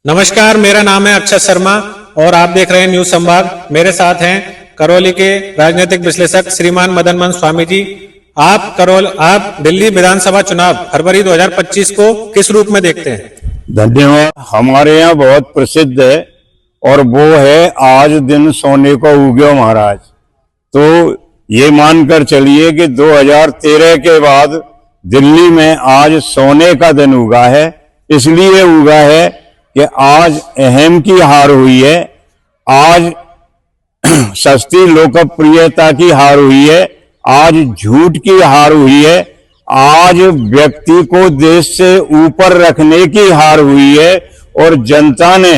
नमस्कार, मेरा नाम है अक्षय शर्मा और आप देख रहे हैं न्यूज संवाद। मेरे साथ हैं करौली के राजनीतिक विश्लेषक श्रीमान मदन मोहन स्वामी जी। आप दिल्ली विधानसभा चुनाव फरवरी 2025 को किस रूप में देखते हैं? धन्यवाद। हमारे यहाँ बहुत प्रसिद्ध है और वो है आज दिन सोने को उग्यो महाराज। तो ये मानकर चलिए कि 2013 के बाद दिल्ली में आज सोने का दिन उगा है। इसलिए उगा है कि आज अहम की हार हुई है, आज सस्ती लोकप्रियता की हार हुई है, आज झूठ की हार हुई है, आज व्यक्ति को देश से ऊपर रखने की हार हुई है। और जनता ने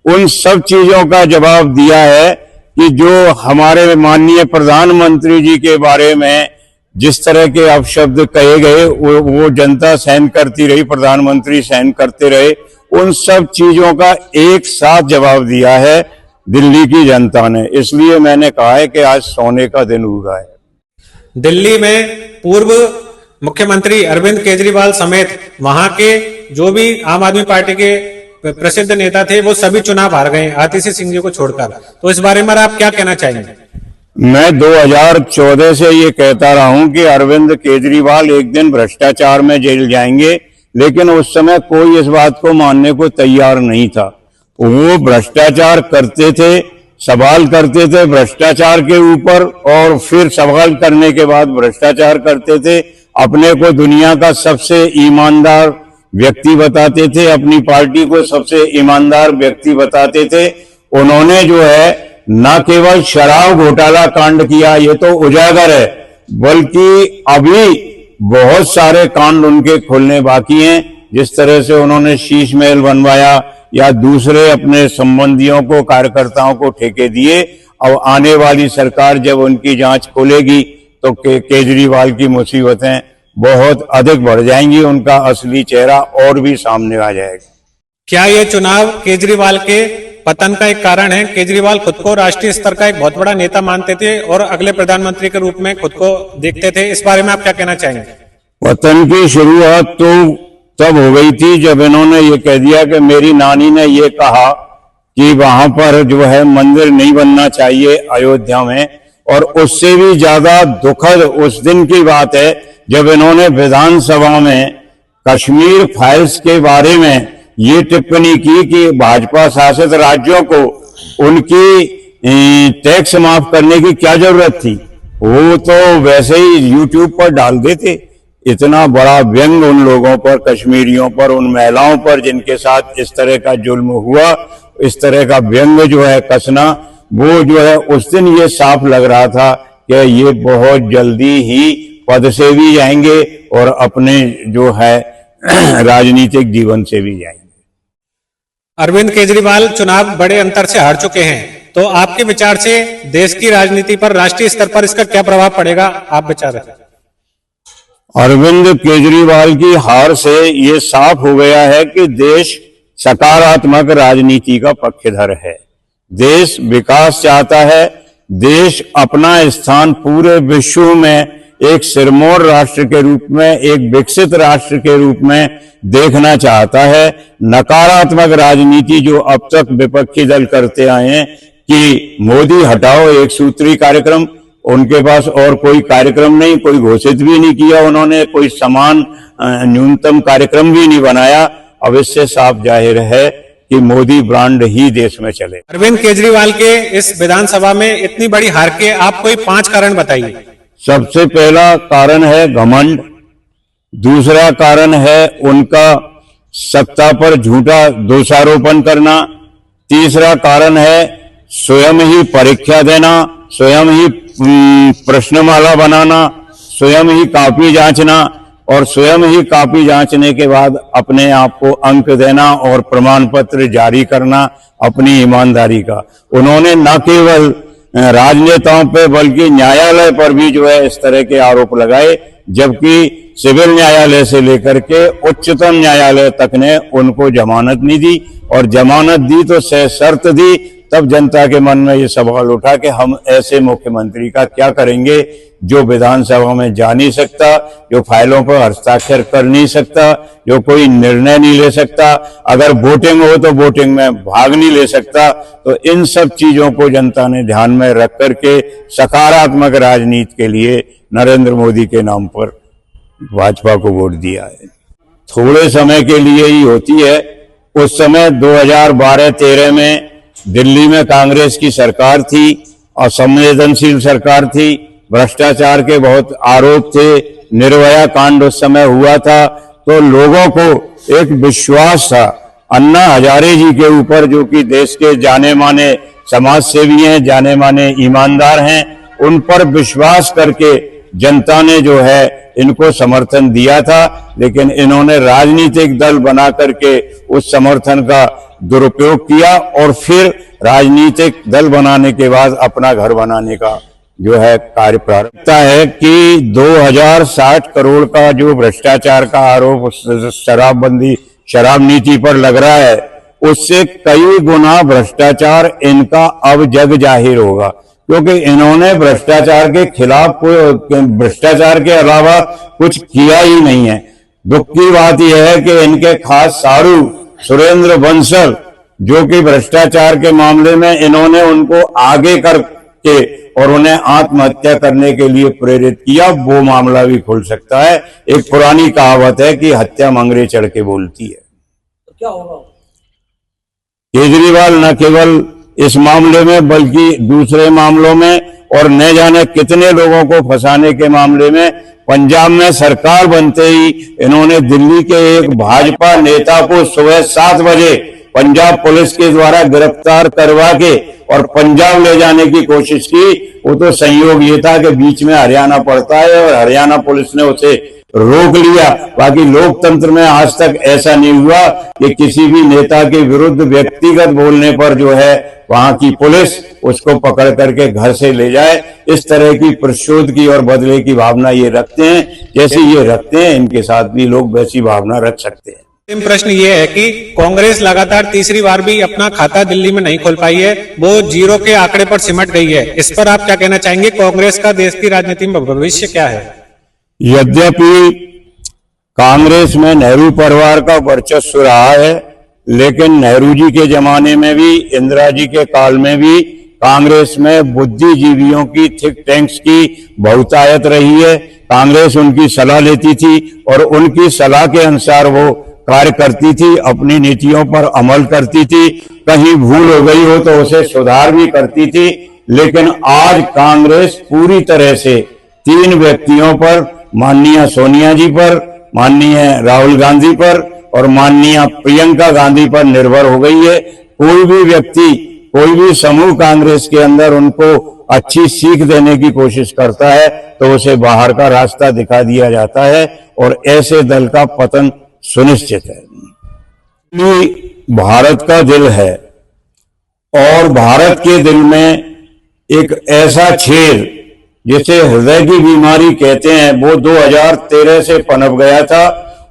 उन सब चीजों का जवाब दिया है कि जो हमारे माननीय प्रधानमंत्री जी के बारे में जिस तरह के अपशब्द कहे गए वो जनता सहन करती रही, प्रधानमंत्री सहन करते रहे। उन सब चीजों का एक साथ जवाब दिया है दिल्ली की जनता ने। इसलिए मैंने कहा है कि आज सोने का दिन उगा है। दिल्ली में पूर्व मुख्यमंत्री अरविंद केजरीवाल समेत वहां के जो भी आम आदमी पार्टी के प्रसिद्ध नेता थे वो सभी चुनाव हार गए आतिशी सिंह जी को छोड़कर। तो इस बारे में आप क्या कहना चाहेंगे? मैं 2014 से ये कहता रहा हूं कि अरविंद केजरीवाल एक दिन भ्रष्टाचार में जेल जाएंगे, लेकिन उस समय कोई इस बात को मानने को तैयार नहीं था। वो भ्रष्टाचार करते थे, सवाल करते थे भ्रष्टाचार के ऊपर और फिर सवाल करने के बाद भ्रष्टाचार करते थे। अपने को दुनिया का सबसे ईमानदार व्यक्ति बताते थे, अपनी पार्टी को सबसे ईमानदार व्यक्ति बताते थे। उन्होंने जो है न केवल शराब घोटाला कांड किया, ये तो उजागर है, बल्कि अभी बहुत सारे कांड उनके खुलने बाकी हैं। जिस तरह से उन्होंने शीश महल बनवाया या दूसरे अपने संबंधियों को, कार्यकर्ताओं को ठेके दिए। अब आने वाली सरकार जब उनकी जांच खोलेगी तो केजरीवाल की मुसीबतें बहुत अधिक बढ़ जाएंगी, उनका असली चेहरा और भी सामने आ जाएगा। क्या ये चुनाव केजरीवाल के पतन का एक कारण है? केजरीवाल खुद को राष्ट्रीय स्तर का एक बहुत बड़ा नेता मानते थे और अगले प्रधानमंत्री के रूप में खुद को देखते थे। इस बारे में आप क्या कहना चाहेंगे? पतन की शुरुआत तो तब हो गई थी जब इन्होंने ये कह दिया कि मेरी नानी ने ये कहा कि वहां पर जो है मंदिर नहीं बनना चाहिए अयोध्या में। और उससे भी ज्यादा दुखद उस दिन की बात है जब इन्होंने विधानसभा में कश्मीर फाइल्स के बारे में ये टिप्पणी की कि भाजपा शासित राज्यों को उनकी टैक्स माफ करने की क्या जरूरत थी। वो तो वैसे ही यूट्यूब पर डाल देते। इतना बड़ा व्यंग उन लोगों पर, कश्मीरियों पर, उन महिलाओं पर जिनके साथ इस तरह का जुल्म हुआ, इस तरह का व्यंग जो है कसना, वो जो है उस दिन ये साफ लग रहा था कि ये बहुत जल्दी ही पद से भी जाएंगे और अपने जो है राजनीतिक जीवन से भी जाएंगे। अरविंद केजरीवाल चुनाव बड़े अंतर से हार चुके हैं, तो आपके विचार से देश की राजनीति पर, राष्ट्रीय स्तर पर इसका क्या प्रभाव पड़ेगा? आप विचार रखें। अरविंद केजरीवाल की हार से ये साफ हो गया है कि देश सकारात्मक राजनीति का पक्षधर है। देश विकास चाहता है, देश अपना स्थान पूरे विश्व में एक सिरमौर राष्ट्र के रूप में, एक विकसित राष्ट्र के रूप में देखना चाहता है। नकारात्मक राजनीति जो अब तक विपक्षी दल करते आए हैं कि मोदी हटाओ, एक सूत्री कार्यक्रम, उनके पास और कोई कार्यक्रम नहीं, कोई घोषित भी नहीं किया उन्होंने, कोई समान न्यूनतम कार्यक्रम भी नहीं बनाया। अब इससे साफ जाहिर है कि मोदी ब्रांड ही देश में चले। अरविंद केजरीवाल के इस विधानसभा में इतनी बड़ी हार के आप कोई 5 कारण बताइए। सबसे पहला कारण है घमंड, दूसरा कारण है उनका सत्ता पर झूठा दोषारोपण करना, तीसरा कारण है स्वयं ही परीक्षा देना, स्वयं ही प्रश्नमाला बनाना, स्वयं ही कॉपी जांचना और स्वयं ही कॉपी जांचने के बाद अपने आप को अंक देना और प्रमाण पत्र जारी करना अपनी ईमानदारी का। उन्होंने न केवल राजनेताओं पे बल्कि न्यायालय पर भी जो है इस तरह के आरोप लगाए, जबकि सिविल न्यायालय से लेकर के उच्चतम न्यायालय तक ने उनको जमानत नहीं दी और जमानत दी तो सशर्त दी, तब जनता के मन में ये सवाल उठा कि हम ऐसे मुख्यमंत्री का क्या करेंगे जो विधानसभा में जा नहीं सकता, जो फाइलों पर हस्ताक्षर कर नहीं सकता, जो कोई निर्णय नहीं ले सकता, अगर वोटिंग हो तो वोटिंग में भाग नहीं ले सकता। तो इन सब चीजों को जनता ने ध्यान में रख करके सकारात्मक राजनीति के लिए नरेंद्र मोदी के नाम पर भाजपा को वोट दिया है। थोड़े समय के लिए ही होती है। उस समय 2012-13 में दिल्ली में कांग्रेस की सरकार थी और संवेदनशील सरकार थी, भ्रष्टाचार के बहुत आरोप थे, निर्भया कांड उस समय हुआ था, तो लोगों को एक विश्वास था अन्ना हजारे जी के ऊपर, जो कि देश के जाने माने समाज सेवी हैं, जाने माने ईमानदार हैं, उन पर विश्वास करके जनता ने जो है इनको समर्थन दिया था। लेकिन इन्होंने राजनीतिक दल बना करके उस समर्थन का दुरुपयोग किया और फिर राजनीतिक दल बनाने के बाद अपना घर बनाने का जो है कार्य प्रारंभ है कि 2060 करोड़ का जो भ्रष्टाचार का आरोप शराबबंदी शराब नीति पर लग रहा है, उससे कई गुना भ्रष्टाचार इनका अब जग जाहिर होगा, क्योंकि इन्होंने भ्रष्टाचार के खिलाफ भ्रष्टाचार के अलावा कुछ किया ही नहीं है। दुख की बात यह है कि इनके खास सारू सुरेंद्र बंसल, जो कि भ्रष्टाचार के मामले में इन्होंने उनको आगे करके और उन्हें आत्महत्या करने के लिए प्रेरित किया, वो मामला भी खुल सकता है। एक पुरानी कहावत है कि हत्या मंगरे चढ़ के बोलती है। तो क्या होगा? केजरीवाल न केवल इस मामले में बल्कि दूसरे मामलों में और न जाने कितने लोगों को फंसाने के मामले में, पंजाब में सरकार बनते ही इन्होंने दिल्ली के एक भाजपा नेता को सुबह 7 बजे पंजाब पुलिस के द्वारा गिरफ्तार करवा के और पंजाब ले जाने की कोशिश की। वो तो संयोग ये था कि बीच में हरियाणा पड़ता है और हरियाणा पुलिस ने उसे रोक लिया। बाकी लोकतंत्र में आज तक ऐसा नहीं हुआ कि किसी भी नेता के विरुद्ध व्यक्तिगत बोलने पर जो है वहां की पुलिस उसको पकड़ करके घर से ले जाए। इस तरह की प्रतिशोध की और बदले की भावना ये रखते हैं, जैसे ये रखते हैं इनके साथ भी लोग वैसी भावना रख सकते हैं। प्रश्न ये है कि कांग्रेस लगातार तीसरी बार भी अपना खाता दिल्ली में नहीं खोल पाई है, वो जीरो के आंकड़े पर सिमट गई है। इस पर आप क्या कहना चाहेंगे? कांग्रेस का देश की राजनीति में भविष्य क्या है? यद्यपि कांग्रेस में नेहरू परिवार का वर्चस्व रहा है, लेकिन नेहरू जी के जमाने में भी, इंदिरा जी के काल में भी कांग्रेस में बुद्धिजीवियों की, थिंक टैंक्स की बहुतायत रही है। कांग्रेस उनकी सलाह लेती थी और उनकी सलाह के अनुसार वो कार्य करती थी, अपनी नीतियों पर अमल करती थी। कहीं भूल हो गई हो तो उसे सुधार भी करती थी। लेकिन आज कांग्रेस पूरी तरह से 3 व्यक्तियों पर, माननीय सोनिया जी पर, माननीय राहुल गांधी पर और माननीय प्रियंका गांधी पर निर्भर हो गई है। कोई भी व्यक्ति, कोई भी समूह कांग्रेस के अंदर उनको अच्छी सीख देने की कोशिश करता है तो उसे बाहर का रास्ता दिखा दिया जाता है और ऐसे दल का पतन सुनिश्चित है। भारत का दिल है और भारत के दिल में एक ऐसा छेद जिसे हृदय की बीमारी कहते हैं, वो 2013 से पनप गया था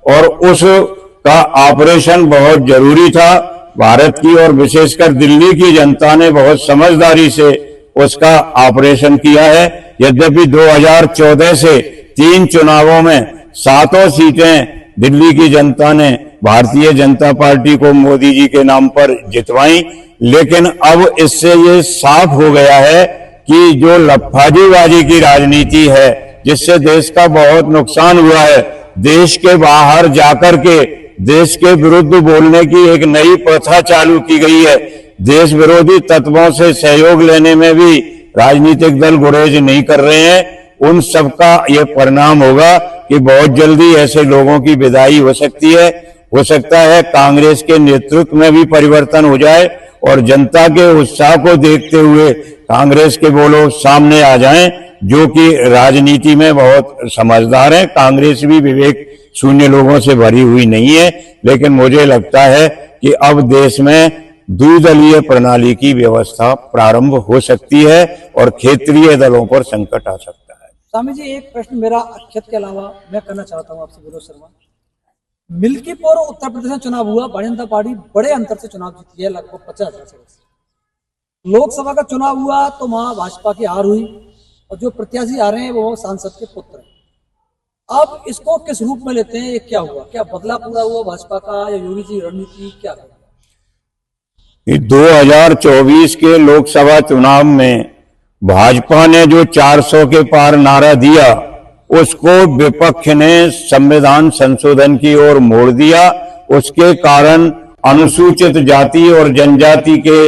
और उसका ऑपरेशन बहुत जरूरी था। भारत की और विशेषकर दिल्ली की जनता ने बहुत समझदारी से उसका ऑपरेशन किया है। यद्यपि 2014 से 3 चुनावों में 7 सीटें दिल्ली की जनता ने भारतीय जनता पार्टी को मोदी जी के नाम पर जितवाई, लेकिन अब इससे ये साफ हो गया है कि जो लफाजीबाजी की राजनीति है, जिससे देश का बहुत नुकसान हुआ है, देश के बाहर जाकर के देश के विरुद्ध बोलने की एक नई प्रथा चालू की गई है। देश विरोधी तत्वों से सहयोग लेने में भी राजनीतिक दल गुरेज नहीं कर रहे हैं। उन सबका यह परिणाम होगा कि बहुत जल्दी ऐसे लोगों की विदाई हो सकती है। हो सकता है कांग्रेस के नेतृत्व में भी परिवर्तन हो जाए और जनता के उत्साह को देखते हुए कांग्रेस के वो लोग सामने आ जाएं जो कि राजनीति में बहुत समझदार हैं। कांग्रेस भी विवेक शून्य लोगों से भरी हुई नहीं है, लेकिन मुझे लगता है कि अब देश में द्विदलीय प्रणाली की व्यवस्था प्रारंभ हो सकती है और क्षेत्रीय दलों पर संकट आ सकता है। स्वामी जी, एक प्रश्न मेरा अक्षत के अलावा मैं करना चाहता हूँ आपसे, विनोद शर्मा। मिल्कीपुर उत्तर प्रदेश में चुनाव हुआ, भारतीय जनता पार्टी बड़े अंतर से चुनाव जीती है, लगभग 50,000 से। लोकसभा का चुनाव हुआ तो वहां भाजपा की हार हुई और जो प्रत्याशी आ रहे हैं वो सांसद के पुत्र हैं। अब इसको किस रूप में लेते हैं, ये क्या हुआ, क्या बदला पूरा हुआ भाजपा का या योगी जी रणनीति क्या है? 2024 के लोकसभा चुनाव में भाजपा ने जो 400 के पार नारा दिया, उसको विपक्ष ने संविधान संशोधन की ओर मोड़ दिया। उसके कारण अनुसूचित जाति और जनजाति के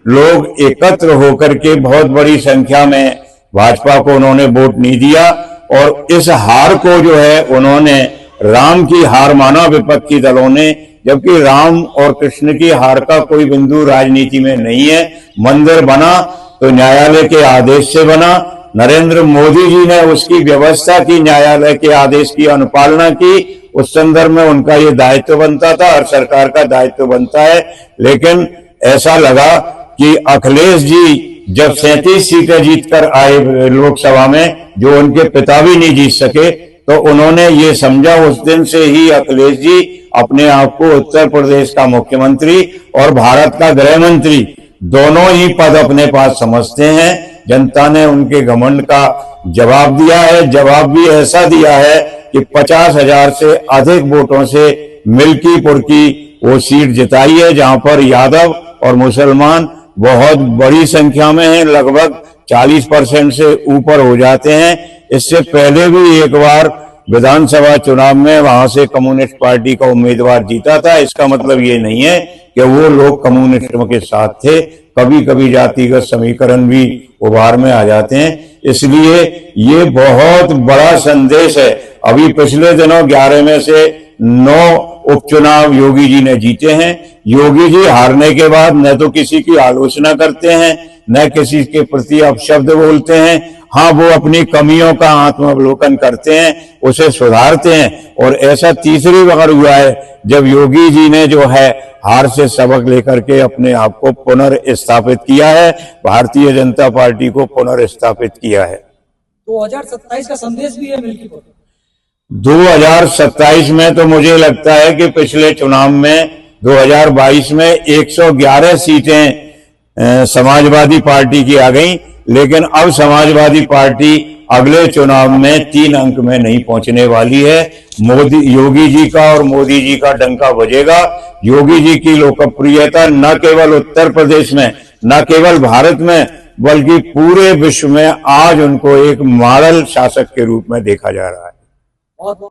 लोग एकत्र होकर के बहुत बड़ी संख्या में भाजपा को उन्होंने वोट नहीं दिया और इस हार को जो है उन्होंने राम की हार माना विपक्षी दलों ने, जबकि राम और कृष्ण की हार का कोई बिंदु राजनीति में नहीं है। मंदिर बना तो न्यायालय के आदेश से बना, नरेंद्र मोदी जी ने उसकी व्यवस्था की, न्यायालय के आदेश की अनुपालना की। उस संदर्भ में उनका ये दायित्व बनता था, हर सरकार का दायित्व बनता है। लेकिन ऐसा लगा कि अखिलेश जी जब 37 सीटें जीतकर आए लोकसभा में, जो उनके पिता भी नहीं जीत सके, तो उन्होंने ये समझा उस दिन से ही अखिलेश जी अपने आप को उत्तर प्रदेश का मुख्यमंत्री और भारत का गृह मंत्री दोनों ही पद अपने पास समझते हैं। जनता ने उनके घमंड का जवाब दिया है, जवाब भी ऐसा दिया है कि 50,000 से अधिक वोटों से मिल्कीपुर की वो सीट जिताई है, जहां पर यादव और मुसलमान बहुत बड़ी संख्या में हैं, लगभग 40% से ऊपर हो जाते हैं। इससे पहले भी एक बार विधानसभा चुनाव में वहां से कम्युनिस्ट पार्टी का उम्मीदवार जीता था। इसका मतलब ये नहीं है कि वो लोग कम्युनिस्टों के साथ थे, कभी कभी जातिगत समीकरण भी उभार में आ जाते हैं। इसलिए ये बहुत बड़ा संदेश है। अभी पिछले दिनों 11 में से 9 उपचुनाव योगी जी ने जीते हैं। योगी जी हारने के बाद न तो किसी की आलोचना करते हैं, न किसी के प्रति अपशब्द बोलते हैं। हाँ, वो अपनी कमियों का आत्मावलोकन करते हैं, उसे सुधारते हैं। और ऐसा तीसरी बार हुआ है जब योगी जी ने जो है हार से सबक लेकर के अपने आप को पुनर्स्थापित किया है, भारतीय जनता पार्टी को पुनर्स्थापित किया है। 2027 का संदेश भी है मिल्कीपुर। 2027 में तो मुझे लगता है कि पिछले चुनाव में 2022 में 111 सीटें समाजवादी पार्टी की आ गई, लेकिन अब समाजवादी पार्टी अगले चुनाव में 3 अंक में नहीं पहुंचने वाली है। योगी जी का और मोदी जी का डंका बजेगा। योगी जी की लोकप्रियता न केवल उत्तर प्रदेश में, न केवल भारत में, बल्कि पूरे विश्व में आज उनको एक मॉडल शासक के रूप में देखा जा रहा है। बहुत